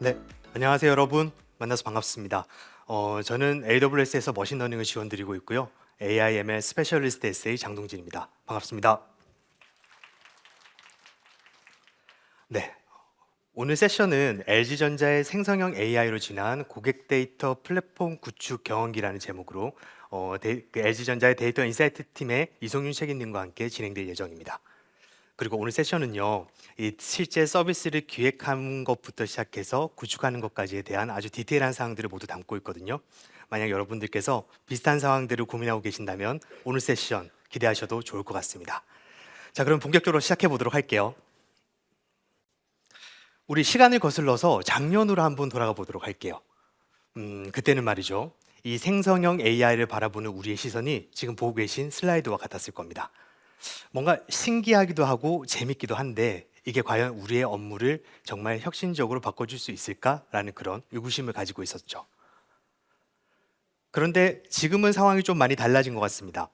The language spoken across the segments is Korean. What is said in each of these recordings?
네, 안녕하세요 여러분. 만나서 반갑습니다. 저는 AWS에서 머신러닝을 지원드리고 있고요. AI ML 스페셜리스트 SA 장동진입니다. 반갑습니다. 네, 오늘 세션은 LG전자의 생성형 AI로 진화한 고객 데이터 플랫폼 구축 경험기라는 제목으로 LG전자의 데이터 인사이트 팀의 이송윤 책임님과 함께 진행될 예정입니다. 그리고 오늘 세션은요, 이 실제 서비스를 기획한 것부터 시작해서 구축하는 것까지에 대한 아주 디테일한 사항들을 모두 담고 있거든요. 만약 여러분들께서 비슷한 상황들을 고민하고 계신다면 오늘 세션 기대하셔도 좋을 것 같습니다. 자, 그럼 본격적으로 시작해 보도록 할게요. 우리 시간을 거슬러서 작년으로 한번 돌아가 보도록 할게요. 그때는 말이죠. 이 생성형 AI를 바라보는 우리의 시선이 지금 보고 계신 슬라이드와 같았을 겁니다. 뭔가 신기하기도 하고 재밌기도 한데 이게 과연 우리의 업무를 정말 혁신적으로 바꿔줄 수 있을까라는 그런 의구심을 가지고 있었죠. 그런데 지금은 상황이 좀 많이 달라진 것 같습니다.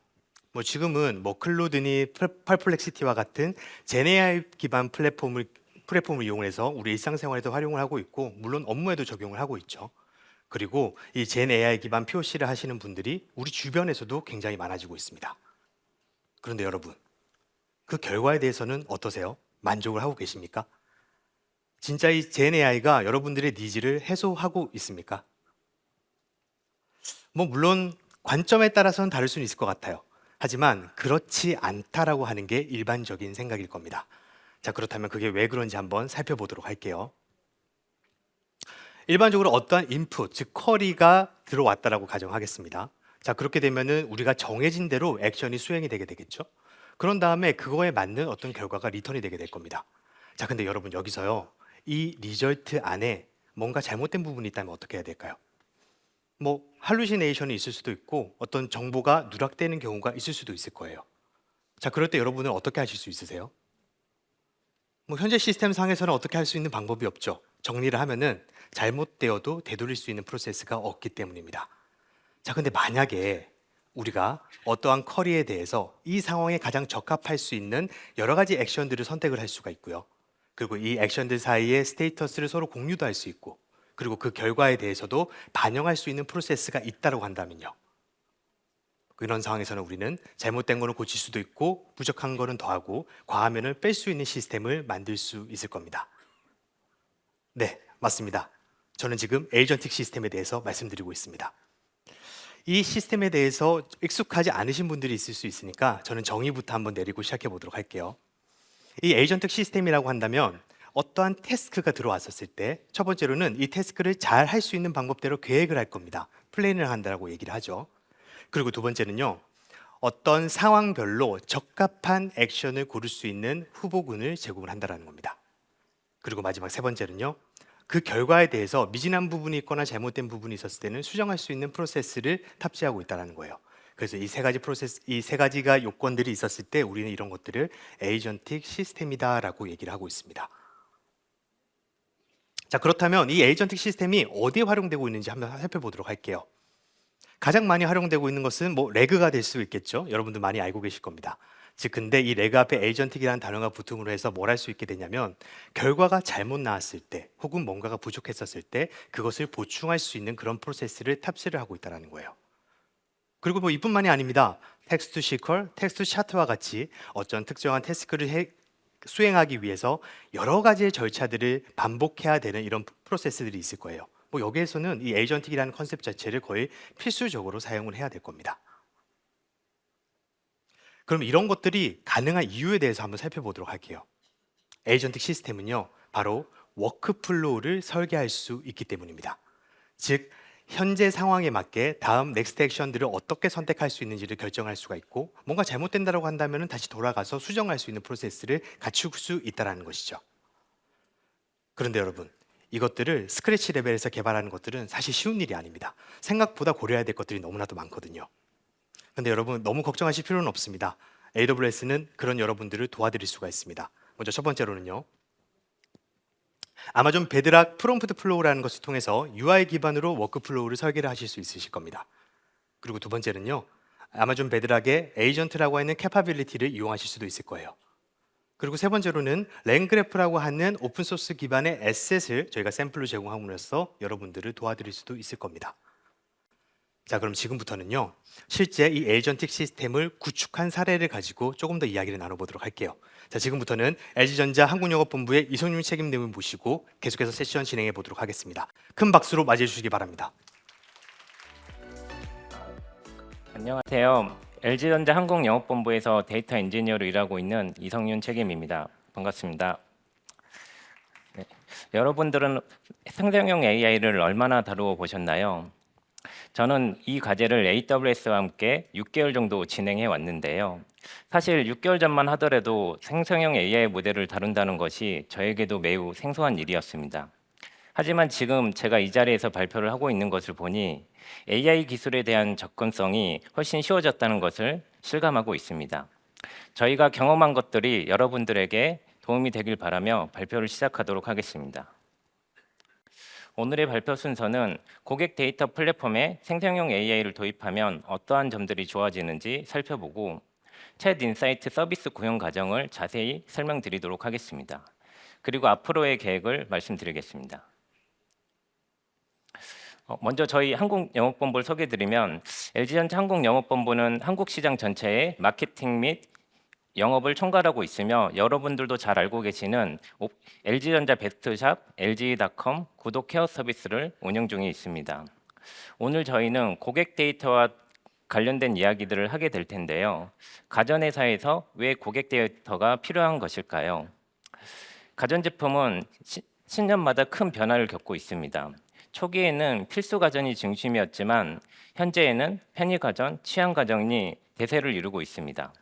지금은 클로드니 펄플렉시티와 같은 제네아이 기반 플랫폼을 이용해서 우리 일상생활에도 활용을 하고 있고 물론 업무에도 적용을 하고 있죠. 그리고 이 젠 AI 기반 POC를 하시는 분들이 우리 주변에서도 굉장히 많아지고 있습니다. 그런데 여러분, 그 결과에 대해서는 어떠세요? 만족을 하고 계십니까? 진짜 이 젠 AI가 여러분들의 니즈를 해소하고 있습니까? 물론 관점에 따라서는 다를 수는 있을 것 같아요. 하지만 그렇지 않다라고 하는 게 일반적인 생각일 겁니다. 자, 그렇다면 그게 왜 그런지 한번 살펴보도록 할게요. 일반적으로 어떠한 인풋, 즉 쿼리가 들어왔다라고 가정하겠습니다. 자, 그렇게 되면은 우리가 정해진 대로 액션이 수행이 되게 되겠죠. 그런 다음에 그거에 맞는 어떤 결과가 리턴이 되게 될 겁니다. 자, 근데 여러분 여기서요. 이 리절트 안에 뭔가 잘못된 부분이 있다면 어떻게 해야 될까요? 할루시네이션이 있을 수도 있고 어떤 정보가 누락되는 경우가 있을 수도 있을 거예요. 자, 그럴 때 여러분은 어떻게 하실 수 있으세요? 현재 시스템 상에서는 어떻게 할 수 있는 방법이 없죠. 정리를 하면은 잘못되어도 되돌릴 수 있는 프로세스가 없기 때문입니다. 자, 근데 만약에 우리가 어떠한 쿼리에 대해서 이 상황에 가장 적합할 수 있는 여러 가지 액션들을 선택을 할 수가 있고요. 그리고 이 액션들 사이에 스테이터스를 서로 공유도 할 수 있고, 그리고 그 결과에 대해서도 반영할 수 있는 프로세스가 있다고 한다면요. 이런 상황에서는 우리는 잘못된 거는 고칠 수도 있고, 부족한 거는 더하고, 과하면을 뺄 수 있는 시스템을 만들 수 있을 겁니다. 네, 맞습니다. 저는 지금 에이전틱 시스템에 대해서 말씀드리고 있습니다. 이 시스템에 대해서 익숙하지 않으신 분들이 있을 수 있으니까 저는 정의부터 한번 내리고 시작해 보도록 할게요. 이 에이전틱 시스템이라고 한다면 어떠한 태스크가 들어왔었을 때 첫 번째로는 이 태스크를 잘 할 수 있는 방법대로 계획을 할 겁니다. 플랜을 한다고 얘기를 하죠. 그리고 두 번째는요. 어떤 상황별로 적합한 액션을 고를 수 있는 후보군을 제공을 한다는 겁니다. 그리고 마지막 세 번째는요. 그 결과에 대해서 미진한 부분이 있거나 잘못된 부분이 있었을 때는 수정할 수 있는 프로세스를 탑재하고 있다는 거예요. 그래서 이 세 가지 프로세스, 이 세 가지가 요건들이 있었을 때 우리는 이런 것들을 에이전틱 시스템이다라고 얘기를 하고 있습니다. 자, 그렇다면 이 에이전틱 시스템이 어디에 활용되고 있는지 한번 살펴보도록 할게요. 가장 많이 활용되고 있는 것은 레그가 될 수 있겠죠. 여러분들 많이 알고 계실 겁니다. 즉, 근데 이 레그 앞에 에이전틱이라는 단어가 붙음으로 해서 뭘 할 수 있게 되냐면 결과가 잘못 나왔을 때 혹은 뭔가가 부족했었을 때 그것을 보충할 수 있는 그런 프로세스를 탑재를 하고 있다는 거예요. 그리고 이뿐만이 아닙니다. 텍스트 시퀄, 텍스트 차트와 같이 어떤 특정한 태스크를 수행하기 위해서 여러 가지의 절차들을 반복해야 되는 이런 프로세스들이 있을 거예요. 여기에서는 이 에이전틱이라는 컨셉 자체를 거의 필수적으로 사용을 해야 될 겁니다. 그럼 이런 것들이 가능한 이유에 대해서 한번 살펴보도록 할게요. 에이전틱 시스템은요, 바로 워크플로우를 설계할 수 있기 때문입니다. 즉, 현재 상황에 맞게 다음 넥스트 액션들을 어떻게 선택할 수 있는지를 결정할 수가 있고, 뭔가 잘못된다고 한다면 다시 돌아가서 수정할 수 있는 프로세스를 갖출 수 있다는 것이죠. 그런데 여러분, 이것들을 스크래치 레벨에서 개발하는 것들은 사실 쉬운 일이 아닙니다. 생각보다 고려해야 될 것들이 너무나도 많거든요. 근데 여러분 너무 걱정하실 필요는 없습니다. AWS는 그런 여러분들을 도와드릴 수가 있습니다. 먼저 첫 번째로는요. 아마존 베드락 프롬프트 플로우라는 것을 통해서 UI 기반으로 워크플로우를 설계를 하실 수 있으실 겁니다. 그리고 두 번째는요. 아마존 베드락의 에이전트라고 하는 캐파빌리티를 이용하실 수도 있을 거예요. 그리고 세 번째로는 랭그래프라고 하는 오픈소스 기반의 에셋을 저희가 샘플로 제공함으로써 여러분들을 도와드릴 수도 있을 겁니다. 자, 그럼 지금부터는요, 실제 이 에이전틱 시스템을 구축한 사례를 가지고 조금 더 이야기를 나눠보도록 할게요. 자, 지금부터는 LG전자 한국영업본부의 이성윤 책임님을 모시고 계속해서 세션 진행해 보도록 하겠습니다. 큰 박수로 맞이해 주시기 바랍니다. 안녕하세요. LG전자 한국영업본부에서 데이터 엔지니어로 일하고 있는 이성윤 책임입니다. 반갑습니다. 네, 여러분들은 생성형 AI를 얼마나 다루어 보셨나요? 저는 이 과제를 AWS와 함께 6개월 정도 진행해 왔는데요. 사실 6개월 전만 하더라도 생성형 AI 모델을 다룬다는 것이 저에게도 매우 생소한 일이었습니다. 하지만 지금 제가 이 자리에서 발표를 하고 있는 것을 보니 AI 기술에 대한 접근성이 훨씬 쉬워졌다는 것을 실감하고 있습니다. 저희가 경험한 것들이 여러분들에게 도움이 되길 바라며 발표를 시작하도록 하겠습니다. 오늘의 발표 순서는 고객 데이터 플랫폼에 생성형 AI를 도입하면 어떠한 점들이 좋아지는지 살펴보고 챗 인사이트 서비스 구현 과정을 자세히 설명드리도록 하겠습니다. 그리고 앞으로의 계획을 말씀드리겠습니다. 먼저 저희 한국영업본부를 소개드리면 LG전자 한국영업본부는 한국 시장 전체의 마케팅 및 영업을 총괄하고 있으며 여러분들도 잘 알고 계시는 LG전자 베스트샵, LG닷컴 구독 케어 서비스를 운영 중에 있습니다. 오늘 저희는 고객 데이터와 관련된 이야기들을 하게 될 텐데요. 가전회사에서 왜 고객 데이터가 필요한 것일까요? 가전제품은 10년마다 큰 변화를 겪고 있습니다. 초기에는 필수 가전이 중심이었지만 현재에는 편의 가전, 취향 가전이 대세를 이루고 있습니다.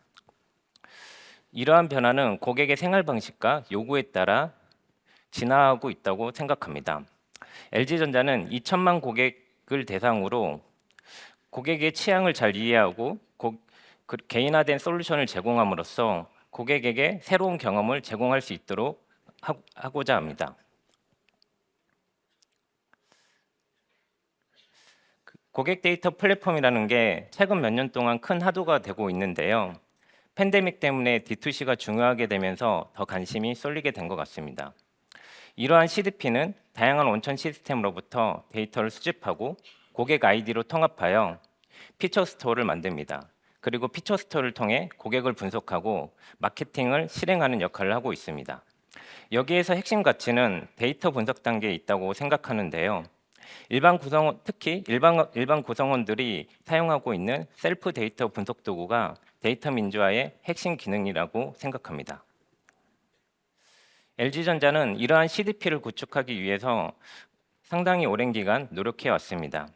이러한 변화는 고객의 생활 방식과 요구에 따라 진화하고 있다고 생각합니다. LG전자는 2천만 고객을 대상으로 고객의 취향을 잘 이해하고 개인화된 솔루션을 제공함으로써 고객에게 새로운 경험을 제공할 수 있도록 하고자 합니다. 고객 데이터 플랫폼이라는 게 최근 몇 년 동안 큰 화두가 되고 있는데요. 팬데믹 때문에 D2C가 중요하게 되면서 더 관심이 쏠리게 된 것 같습니다. 이러한 CDP는 다양한 원천 시스템으로부터 데이터를 수집하고 고객 아이디로 통합하여 피처 스토어를 만듭니다. 그리고 피처 스토어를 통해 고객을 분석하고 마케팅을 실행하는 역할을 하고 있습니다. 여기에서 핵심 가치는 데이터 분석 단계에 있다고 생각하는데요. 특히 일반 구성원들이 사용하고 있는 셀프 데이터 분석 도구가 데이터 민주화의 핵심 기능이라고 생각합니다. LG전자는 이러한 CDP를 구축하기 위해서 상당히 오랜 기간 노력해 왔습니다.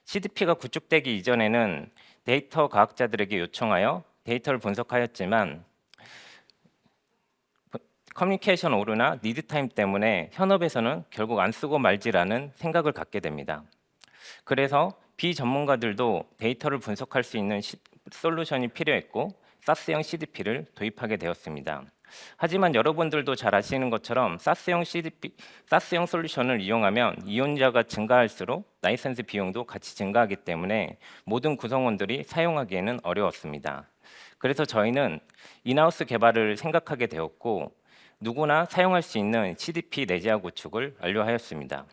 CDP가 구축되기 이전에는 데이터 과학자들에게 요청하여 데이터를 분석하였지만 커뮤니케이션 오류나 리드 타임 때문에 현업에서는 결국 안 쓰고 말지라는 생각을 갖게 됩니다. 그래서 비전문가들도 데이터를 분석할 수 있는 솔루션이 필요했고 사스형 CDP를 도입하게 되었습니다. 하지만 여러분들도 잘 아시는 것처럼 사스형 솔루션을 이용하면 이용자가 증가할수록 라이선스 비용도 같이 증가하기 때문에 모든 구성원들이 사용하기에는 어려웠습니다. 그래서 저희는 인하우스 개발을 생각하게 되었고 누구나 사용할 수 있는 CDP 내재화 구축을 완료하였습니다.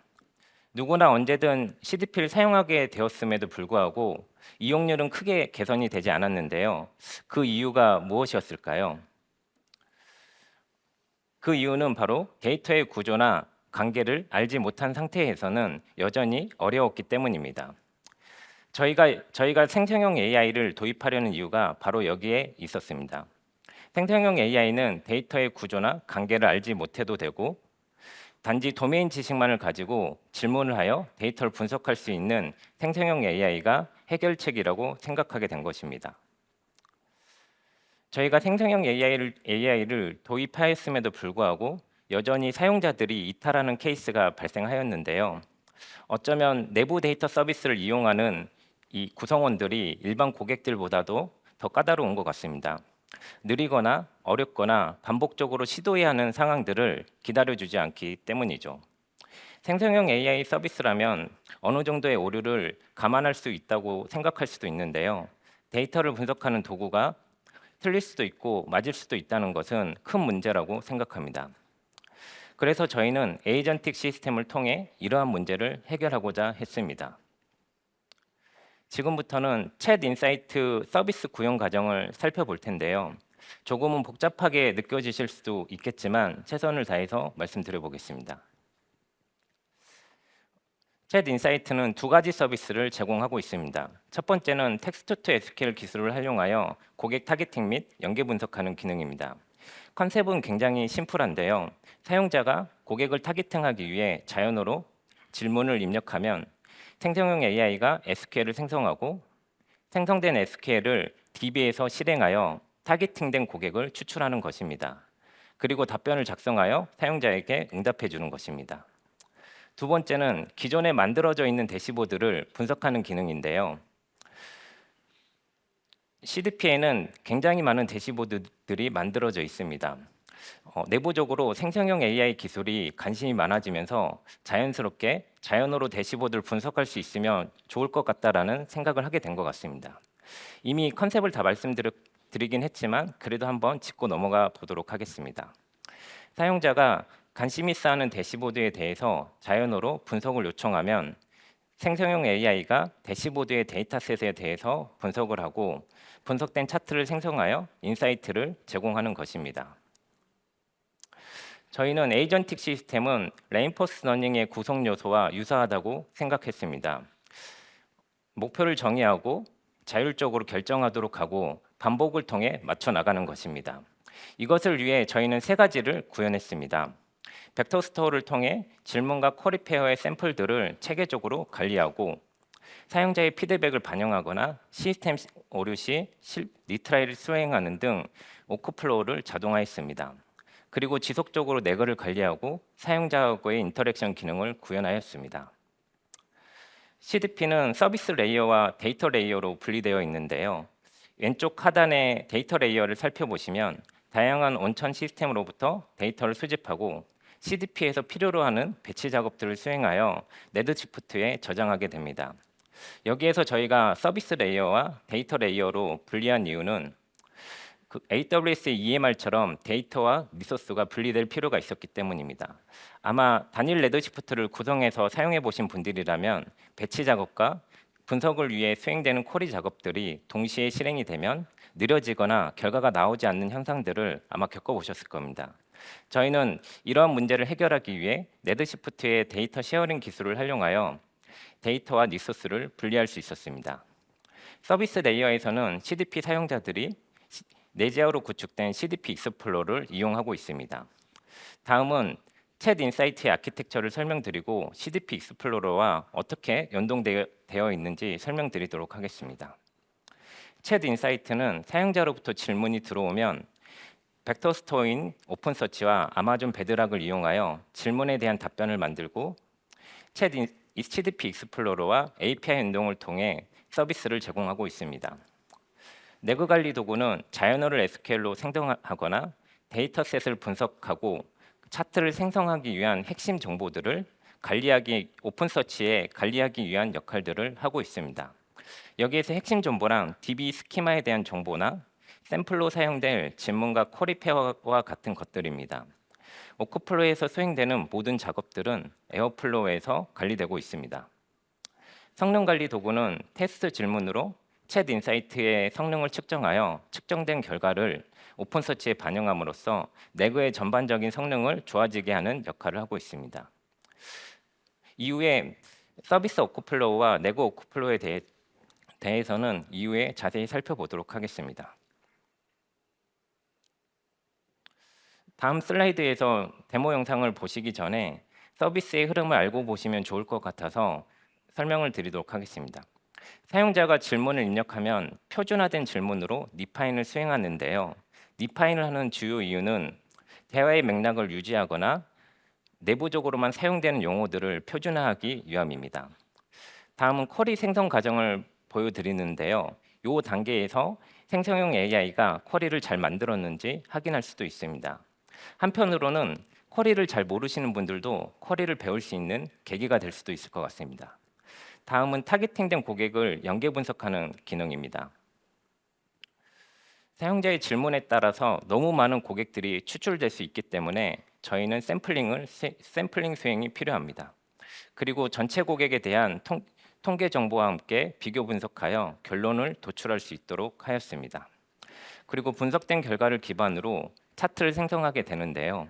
누구나 언제든 CDP를 사용하게 되었음에도 불구하고 이용률은 크게 개선이 되지 않았는데요. 그 이유가 무엇이었을까요? 그 이유는 바로 데이터의 구조나 관계를 알지 못한 상태에서는 여전히 어려웠기 때문입니다. 저희가 생성형 AI를 도입하려는 이유가 바로 여기에 있었습니다. 생성형 AI는 데이터의 구조나 관계를 알지 못해도 되고 단지 도메인 지식만을 가지고 질문을 하여 데이터를 분석할 수 있는 생성형 AI가 해결책이라고 생각하게 된 것입니다. 저희가 생성형 AI를 도입하였음에도 불구하고 여전히 사용자들이 이탈하는 케이스가 발생하였는데요. 어쩌면 내부 데이터 서비스를 이용하는 이 구성원들이 일반 고객들보다도 더 까다로운 것 같습니다. 느리거나 어렵거나 반복적으로 시도해야 하는 상황들을 기다려주지 않기 때문이죠. 생성형 AI 서비스라면 어느 정도의 오류를 감안할 수 있다고 생각할 수도 있는데요. 데이터를 분석하는 도구가 틀릴 수도 있고 맞을 수도 있다는 것은 큰 문제라고 생각합니다. 그래서 저희는 에이전틱 시스템을 통해 이러한 문제를 해결하고자 했습니다. 지금부터는 챗 인사이트 서비스 구현 과정을 살펴볼 텐데요. 조금은 복잡하게 느껴지실 수도 있겠지만 최선을 다해서 말씀드려 보겠습니다. 챗 인사이트는 두 가지 서비스를 제공하고 있습니다. 첫 번째는 텍스트 투 SQL 기술을 활용하여 고객 타겟팅 및 연계 분석하는 기능입니다. 컨셉은 굉장히 심플한데요. 사용자가 고객을 타겟팅하기 위해 자연어로 질문을 입력하면 생성형 AI가 SQL을 생성하고 생성된 SQL을 DB에서 실행하여 타겟팅된 고객을 추출하는 것입니다. 그리고 답변을 작성하여 사용자에게 응답해 주는 것입니다. 두 번째는 기존에 만들어져 있는 대시보드를 분석하는 기능인데요. CDP에는 굉장히 많은 대시보드들이 만들어져 있습니다. 내부적으로 생성형 AI 기술이 관심이 많아지면서 자연스럽게 자연어로 대시보드를 분석할 수 있으면 좋을 것 같다라는 생각을 하게 된 것 같습니다. 이미 컨셉을 다 말씀드리긴 했지만 그래도 한번 짚고 넘어가 보도록 하겠습니다. 사용자가 관심 있어 하는 대시보드에 대해서 자연어로 분석을 요청하면 생성형 AI가 대시보드의 데이터셋에 대해서 분석을 하고 분석된 차트를 생성하여 인사이트를 제공하는 것입니다. 저희는 에이전틱 시스템은 레인포스 러닝의 구성 요소와 유사하다고 생각했습니다. 목표를 정의하고 자율적으로 결정하도록 하고 반복을 통해 맞춰 나가는 것입니다. 이것을 위해 저희는 세 가지를 구현했습니다. 벡터 스토어를 통해 질문과 쿼리 페어의 샘플들을 체계적으로 관리하고 사용자의 피드백을 반영하거나 시스템 오류 시 리트라이를 수행하는 등 워크플로우를 자동화했습니다. 그리고 지속적으로 내거를 관리하고 사용자하고의 인터랙션 기능을 구현하였습니다. CDP는 서비스 레이어와 데이터 레이어로 분리되어 있는데요. 왼쪽 하단의 데이터 레이어를 살펴보시면 다양한 온천 시스템으로부터 데이터를 수집하고 CDP에서 필요로 하는 배치 작업들을 수행하여 레드시프트에 저장하게 됩니다. 여기에서 저희가 서비스 레이어와 데이터 레이어로 분리한 이유는 AWS의 EMR처럼 데이터와 리소스가 분리될 필요가 있었기 때문입니다. 아마 단일 레드시프트를 구성해서 사용해 보신 분들이라면 배치 작업과 분석을 위해 수행되는 쿼리 작업들이 동시에 실행이 되면 느려지거나 결과가 나오지 않는 현상들을 아마 겪어보셨을 겁니다. 저희는 이러한 문제를 해결하기 위해 레드시프트의 데이터 쉐어링 기술을 활용하여 데이터와 리소스를 분리할 수 있었습니다. 서비스 레이어에서는 CDP 사용자들이 내재어로 구축된 CDP 익스플로러를 이용하고 있습니다. 다음은 챗 인사이트의 아키텍처를 설명드리고 CDP 익스플로러와 어떻게 연동되어 있는지 설명드리도록 하겠습니다. 챗 인사이트는 사용자로부터 질문이 들어오면 벡터 스토어인 오픈서치와 아마존 베드락을 이용하여 질문에 대한 답변을 만들고 CDP 익스플로러와 API 연동을 통해 서비스를 제공하고 있습니다. 내그 관리 도구는 자연어를 SQL로 생성하거나 데이터셋을 분석하고 차트를 생성하기 위한 핵심 정보들을 오픈서치에 관리하기 위한 역할들을 하고 있습니다. 여기에서 핵심 정보랑 DB 스키마에 대한 정보나 샘플로 사용될 질문과 쿼리 페어와 같은 것들입니다. 워크플로우에서 수행되는 모든 작업들은 에어플로우에서 관리되고 있습니다. 성능 관리 도구는 테스트 질문으로 챗 인사이트의 성능을 측정하여 측정된 결과를 오픈서치에 반영함으로써 내그의 전반적인 성능을 좋아지게 하는 역할을 하고 있습니다. 이후에 서비스 워크플로우와 내그 워크플로우에 대해서는 이후에 자세히 살펴보도록 하겠습니다. 다음 슬라이드에서 데모 영상을 보시기 전에 서비스의 흐름을 알고 보시면 좋을 것 같아서 설명을 드리도록 하겠습니다. 사용자가 질문을 입력하면 표준화된 질문으로 리파인을 수행하는데요. 리파인을 하는 주요 이유는 대화의 맥락을 유지하거나 내부적으로만 사용되는 용어들을 표준화하기 위함입니다. 다음은 쿼리 생성 과정을 보여드리는데요. 이 단계에서 생성형 AI가 쿼리를 잘 만들었는지 확인할 수도 있습니다. 한편으로는 쿼리를 잘 모르시는 분들도 쿼리를 배울 수 있는 계기가 될 수도 있을 것 같습니다. 다음은 타겟팅된 고객을 연계 분석하는 기능입니다. 사용자의 질문에 따라서 너무 많은 고객들이 추출될 수 있기 때문에 저희는 샘플링 수행이 필요합니다. 그리고 전체 고객에 대한 통계 정보와 함께 비교 분석하여 결론을 도출할 수 있도록 하였습니다. 그리고 분석된 결과를 기반으로 차트를 생성하게 되는데요.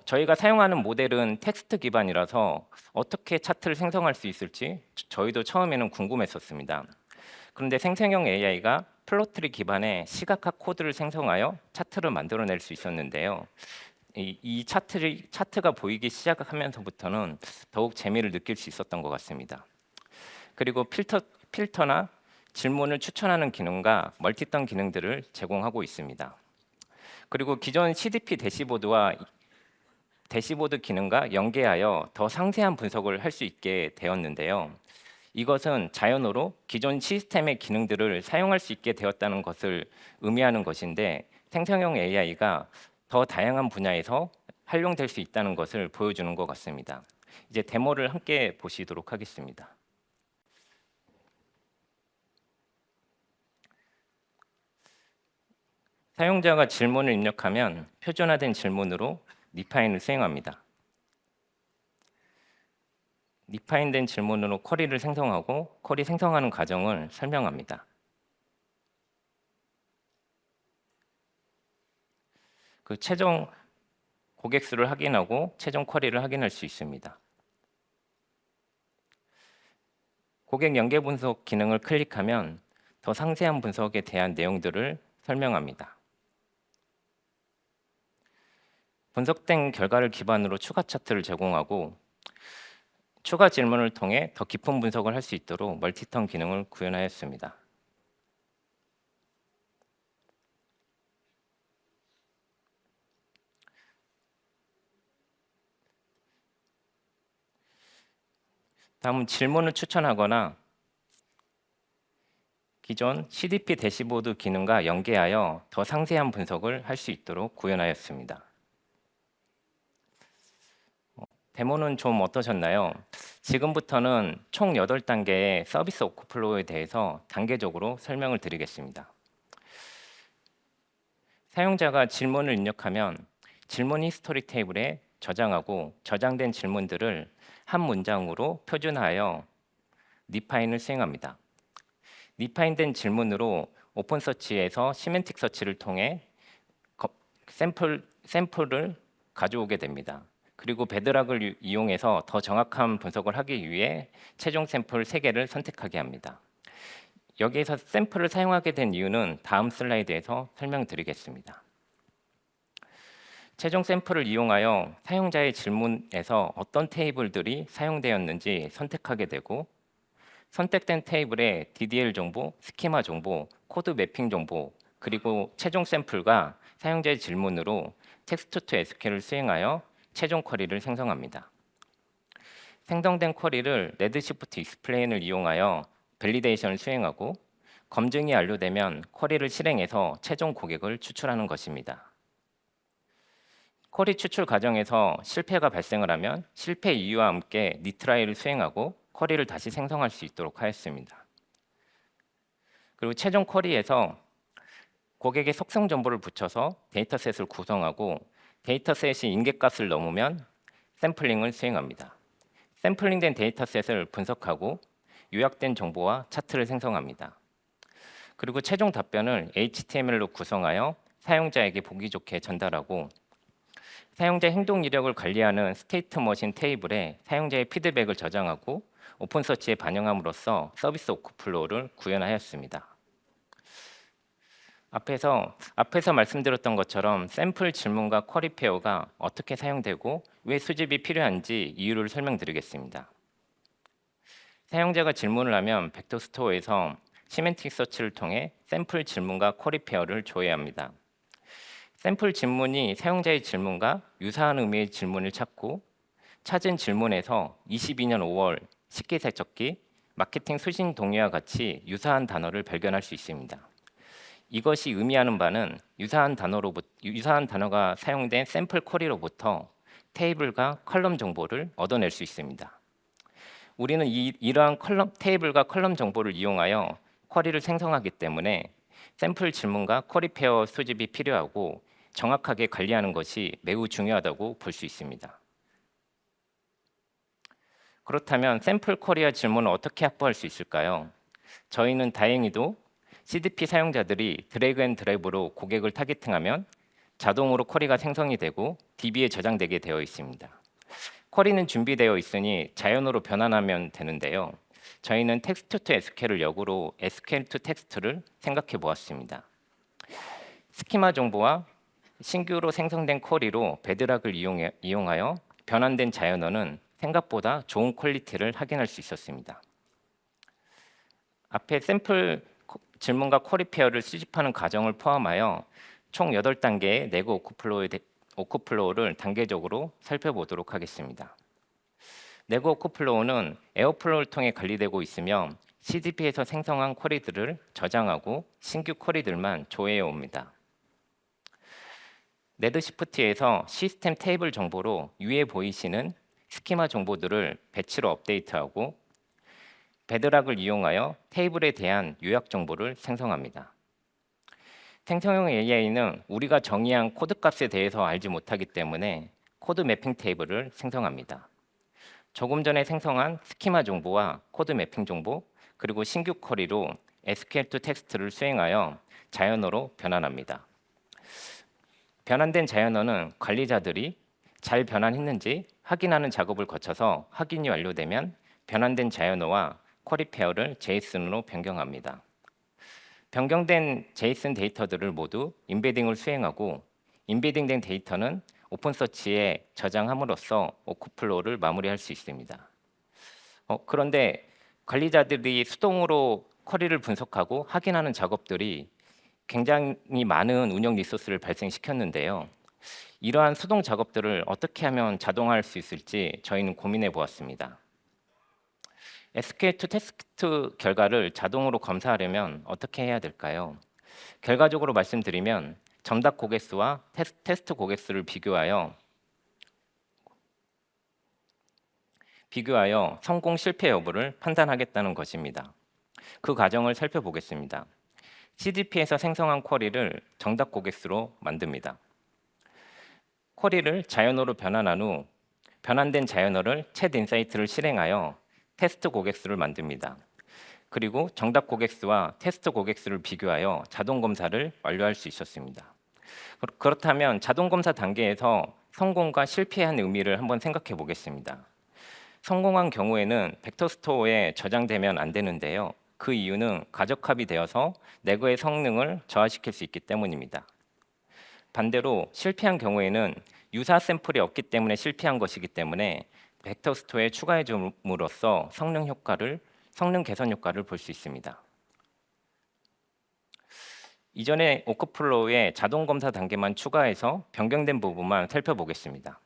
저희가 사용하는 모델은 텍스트 기반이라서 어떻게 차트를 생성할 수 있을지 저희도 처음에는 궁금했었습니다. 그런데 생성형 AI가 플롯트리 기반의 시각화 코드를 생성하여 차트를 만들어낼 수 있었는데요. 이 차트가 보이기 시작하면서부터는 더욱 재미를 느낄 수 있었던 것 같습니다. 그리고 필터나 질문을 추천하는 기능과 멀티턴 기능들을 제공하고 있습니다. 그리고 기존 CDP 대시보드 기능과 연계하여 더 상세한 분석을 할 수 있게 되었는데요. 이것은 자연으로 기존 시스템의 기능들을 사용할 수 있게 되었다는 것을 의미하는 것인데 생성형 AI가 더 다양한 분야에서 활용될 수 있다는 것을 보여주는 것 같습니다. 이제 데모를 함께 보시도록 하겠습니다. 사용자가 질문을 입력하면 표준화된 질문으로 디파인을 수행합니다. 디파인된 질문으로 쿼리를 생성하고 쿼리 생성하는 과정을 설명합니다. 그 최종 고객 수를 확인하고 최종 쿼리를 확인할 수 있습니다. 고객 연계 분석 기능을 클릭하면 더 상세한 분석에 대한 내용들을 설명합니다. 분석된 결과를 기반으로 추가 차트를 제공하고 추가 질문을 통해 더 깊은 분석을 할 수 있도록 멀티턴 기능을 구현하였습니다. 다음은 질문을 추천하거나 기존 CDP 대시보드 기능과 연계하여 더 상세한 분석을 할 수 있도록 구현하였습니다. 데모는 좀 어떠셨나요? 지금부터는 총 8단계의 서비스 워크플로우에 대해서 단계적으로 설명을 드리겠습니다. 사용자가 질문을 입력하면 질문 히스토리 테이블에 저장하고 저장된 질문들을 한 문장으로 표준화하여 디파인을 수행합니다. 디파인된 질문으로 오픈 서치에서 시멘틱 서치를 통해 샘플을 가져오게 됩니다. 그리고 베드락을 이용해서 더 정확한 분석을 하기 위해 최종 샘플 3개를 선택하게 합니다. 여기에서 샘플을 사용하게 된 이유는 다음 슬라이드에서 설명드리겠습니다. 최종 샘플을 이용하여 사용자의 질문에서 어떤 테이블들이 사용되었는지 선택하게 되고 선택된 테이블의 DDL 정보, 스키마 정보, 코드 매핑 정보, 그리고 최종 샘플과 사용자의 질문으로 텍스트 투 SQL을 수행하여 최종 쿼리를 생성합니다. 생성된 쿼리를 레드시프트 익스플레인을 이용하여 밸리데이션을 수행하고 검증이 완료되면 쿼리를 실행해서 최종 고객을 추출하는 것입니다. 쿼리 추출 과정에서 실패가 발생을 하면 실패 이유와 함께 리트라이를 수행하고 쿼리를 다시 생성할 수 있도록 하였습니다. 그리고 최종 쿼리에서 고객의 속성 정보를 붙여서 데이터셋을 구성하고 데이터셋이 인계값을 넘으면 샘플링을 수행합니다. 샘플링된 데이터셋을 분석하고 요약된 정보와 차트를 생성합니다. 그리고 최종 답변을 HTML로 구성하여 사용자에게 보기 좋게 전달하고 사용자 행동 이력을 관리하는 스테이트 머신 테이블에 사용자의 피드백을 저장하고 오픈 서치에 반영함으로써 서비스 워크플로우를 구현하였습니다. 앞에서 말씀드렸던 것처럼 샘플 질문과 쿼리 페어가 어떻게 사용되고 왜 수집이 필요한지 이유를 설명드리겠습니다. 사용자가 질문을 하면 벡터 스토어에서 시멘틱 서치를 통해 샘플 질문과 쿼리 페어를 조회합니다. 샘플 질문이 사용자의 질문과 유사한 의미의 질문을 찾고 찾은 질문에서 22년 5월 식기세척기, 마케팅 수신 동의와 같이 유사한 단어를 발견할 수 있습니다. 이것이 의미하는 바는 유사한 단어가 사용된 샘플 쿼리로부터 테이블과 컬럼 정보를 얻어낼 수 있습니다. 우리는 이러한 테이블과 컬럼 정보를 이용하여 쿼리를 생성하기 때문에 샘플 질문과 쿼리 페어 수집이 필요하고 정확하게 관리하는 것이 매우 중요하다고 볼 수 있습니다. 그렇다면 샘플 쿼리와 질문을 어떻게 확보할 수 있을까요? 저희는 다행히도 CDP 사용자들이 드래그 앤 드랍으로 고객을 타겟팅하면 자동으로 쿼리가 생성이 되고 DB에 저장되게 되어 있습니다. 쿼리는 준비되어 있으니 자연으로 변환하면 되는데요. 저희는 텍스트 투 SQL을 역으로 SQL 투 텍스트를 생각해 보았습니다. 스키마 정보와 신규로 생성된 쿼리로 베드락을 이용하여 변환된 자연어는 생각보다 좋은 퀄리티를 확인할 수 있었습니다. 앞에 샘플 질문과 쿼리 페어를 수집하는 과정을 포함하여 총 8단계의 네고 워크플로우를 단계적으로 살펴보도록 하겠습니다. 네고 워크플로우는 에어플로우를 통해 관리되고 있으며 CDP에서 생성한 쿼리들을 저장하고 신규 쿼리들만 조회해 옵니다. 레드시프트에서 시스템 테이블 정보로 위에 보이시는 스키마 정보들을 배치로 업데이트하고 베드락을 이용하여 테이블에 대한 요약 정보를 생성합니다. 생성형 AI는 우리가 정의한 코드 값에 대해서 알지 못하기 때문에 코드 매핑 테이블을 생성합니다. 조금 전에 생성한 스키마 정보와 코드 매핑 정보 그리고 신규 쿼리로 SQL to 텍스트를 수행하여 자연어로 변환합니다. 변환된 자연어는 관리자들이 잘 변환했는지 확인하는 작업을 거쳐서 확인이 완료되면 변환된 자연어와 쿼리 페어를 JSON으로 변경합니다. 변경된 JSON 데이터들을 모두 인베딩을 수행하고 인베딩된 데이터는 오픈서치에 저장함으로써 워크플로우를 마무리할 수 있습니다. 그런데 관리자들이 수동으로 쿼리를 분석하고 확인하는 작업들이 굉장히 많은 운영 리소스를 발생시켰는데요. 이러한 수동 작업들을 어떻게 하면 자동화할 수 있을지 저희는 고민해 보았습니다. SQL to 텍스트 결과를 자동으로 검사하려면 어떻게 해야 될까요? 결과적으로 말씀드리면 정답 고객수와 테스트 고객수를 비교하여 성공 실패 여부를 판단하겠다는 것입니다. 그 과정을 살펴보겠습니다. CDP에서 생성한 쿼리를 정답 고객수로 만듭니다. 쿼리를 자연어로 변환한 후 변환된 자연어를 챗 인사이트를 실행하여 테스트 고객수를 만듭니다. 그리고 정답 고객수와 테스트 고객수를 비교하여 자동 검사를 완료할 수 있었습니다. 그렇다면 자동 검사 단계에서 성공과 실패한 의미를 한번 생각해 보겠습니다. 성공한 경우에는 벡터 스토어에 저장되면 안 되는데요. 그 이유는 가적합이 되어서 네거의 성능을 저하시킬 수 있기 때문입니다. 반대로 실패한 경우에는 유사 샘플이 없기 때문에 실패한 것이기 때문에 벡터 스토어에 추가해 줌으로써 성능 개선 효과를 볼 수 있습니다. 이전에 워크플로우에 자동 검사 단계만 추가해서 변경된 부분만 살펴보겠습니다.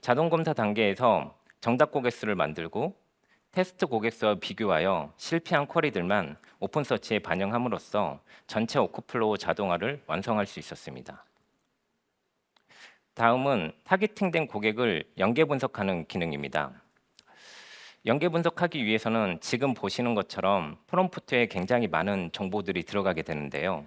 자동 검사 단계에서 정답 고객수를 만들고 테스트 고객수와 비교하여 실패한 쿼리들만 오픈서치에 반영함으로써 전체 워크플로우 자동화를 완성할 수 있었습니다. 다음은 타겟팅된 고객을 연계 분석하는 기능입니다. 연계 분석하기 위해서는 지금 보시는 것처럼 프롬프트에 굉장히 많은 정보들이 들어가게 되는데요.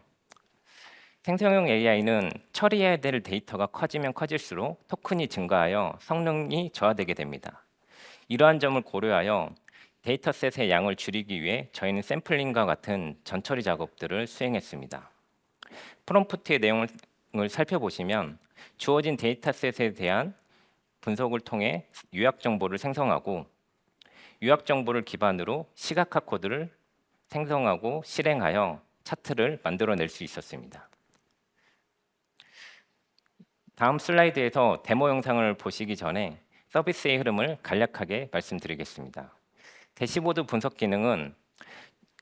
생성형 AI는 처리해야 될 데이터가 커지면 커질수록 토큰이 증가하여 성능이 저하되게 됩니다. 이러한 점을 고려하여 데이터셋의 양을 줄이기 위해 저희는 샘플링과 같은 전처리 작업들을 수행했습니다. 프롬프트의 내용을 살펴보시면 주어진 데이터셋에 대한 분석을 통해 요약 정보를 생성하고 요약 정보를 기반으로 시각화 코드를 생성하고 실행하여 차트를 만들어낼 수 있었습니다. 다음 슬라이드에서 데모 영상을 보시기 전에 서비스의 흐름을 간략하게 말씀드리겠습니다. 대시보드 분석 기능은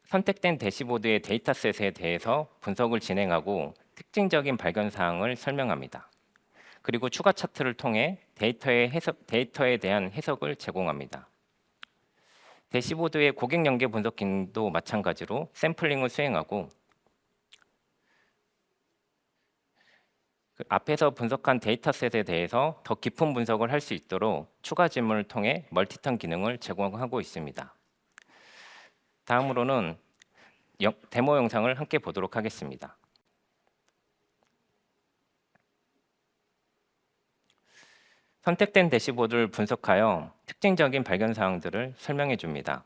선택된 대시보드의 데이터셋에 대해서 분석을 진행하고 특징적인 발견 사항을 설명합니다. 그리고 추가 차트를 통해 데이터에 대한 해석을 제공합니다. 대시보드의 고객 연계 분석 기능도 마찬가지로 샘플링을 수행하고 앞에서 분석한 데이터셋에 대해서 더 깊은 분석을 할 수 있도록 추가 질문을 통해 멀티턴 기능을 제공하고 있습니다. 다음으로는 데모 영상을 함께 보도록 하겠습니다. 선택된 대시보드를 분석하여 특징적인 발견 사항들을 설명해 줍니다.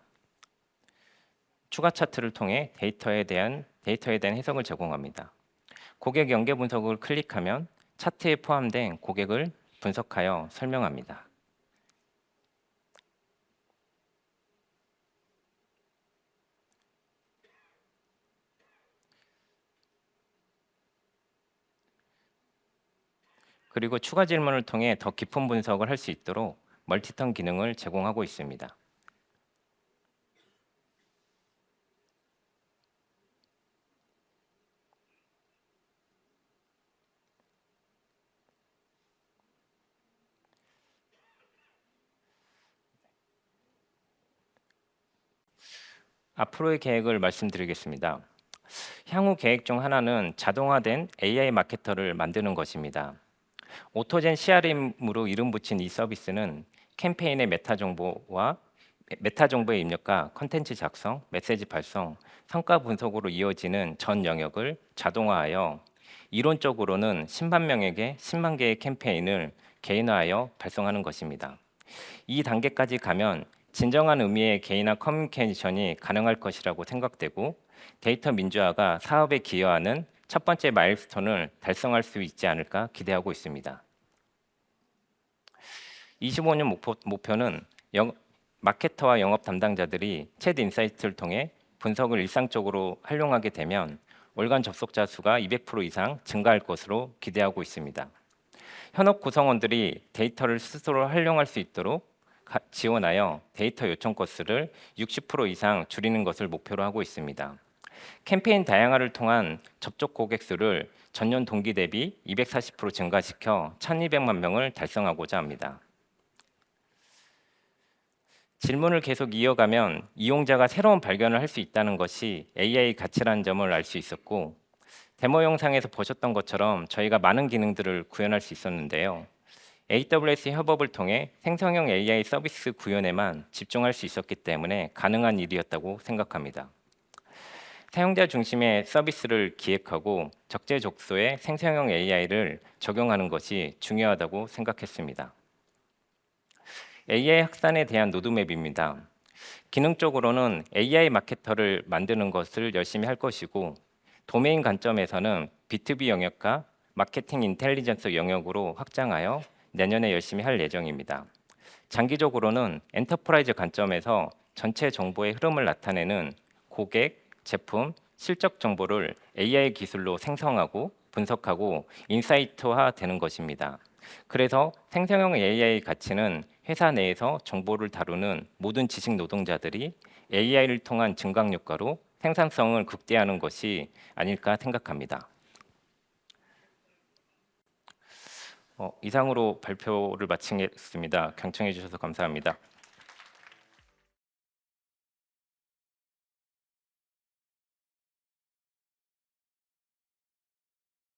추가 차트를 통해 데이터에 대한 해석을 제공합니다. 고객 연계 분석을 클릭하면 차트에 포함된 고객을 분석하여 설명합니다. 그리고 추가 질문을 통해 더 깊은 분석을 할 수 있도록 멀티턴 기능을 제공하고 있습니다. 앞으로의 계획을 말씀드리겠습니다. 향후 계획 중 하나는 자동화된 AI 마케터를 만드는 것입니다. 오토젠 CRM으로 이름 붙인 이 서비스는 캠페인의 메타 정보의 입력과 컨텐츠 작성, 메시지 발송, 성과 분석으로 이어지는 전 영역을 자동화하여 이론적으로는 10만 명에게 10만 개의 캠페인을 개인화하여 발송하는 것입니다. 이 단계까지 가면 진정한 의미의 개인화 커뮤니케이션이 가능할 것이라고 생각되고 데이터 민주화가 사업에 기여하는 첫 번째 마일스톤을 달성할 수 있지 않을까 기대하고 있습니다. 25년 목표는 마케터와 영업 담당자들이 챗 인사이트를 통해 분석을 일상적으로 활용하게 되면 월간 접속자 수가 200% 이상 증가할 것으로 기대하고 있습니다. 현업 구성원들이 데이터를 스스로 활용할 수 있도록 지원하여 데이터 요청 건수를 60% 이상 줄이는 것을 목표로 하고 있습니다. 캠페인 다양화를 통한 접촉 고객 수를 전년 동기 대비 240% 증가시켜 1,200만 명을 달성하고자 합니다. 질문을 계속 이어가면 이용자가 새로운 발견을 할 수 있다는 것이 AI 가치라는 점을 알 수 있었고 데모 영상에서 보셨던 것처럼 저희가 많은 기능들을 구현할 수 있었는데요. AWS 협업을 통해 생성형 AI 서비스 구현에만 집중할 수 있었기 때문에 가능한 일이었다고 생각합니다. 사용자 중심의 서비스를 기획하고 적재적소에 생성형 AI를 적용하는 것이 중요하다고 생각했습니다. AI 확산에 대한 로드맵입니다. 기능적으로는 AI 마케터를 만드는 것을 열심히 할 것이고 도메인 관점에서는 B2B 영역과 마케팅 인텔리전스 영역으로 확장하여 내년에 열심히 할 예정입니다. 장기적으로는 엔터프라이즈 관점에서 전체 정보의 흐름을 나타내는 고객, 제품, 실적 정보를 AI 기술로 생성하고 분석하고 인사이트화 되는 것입니다. 그래서 생성형 AI 가치는 회사 내에서 정보를 다루는 모든 지식 노동자들이 AI를 통한 증강 효과로 생산성을 극대화하는 것이 아닐까 생각합니다. 이상으로 발표를 마치겠습니다. 경청해 주셔서 감사합니다.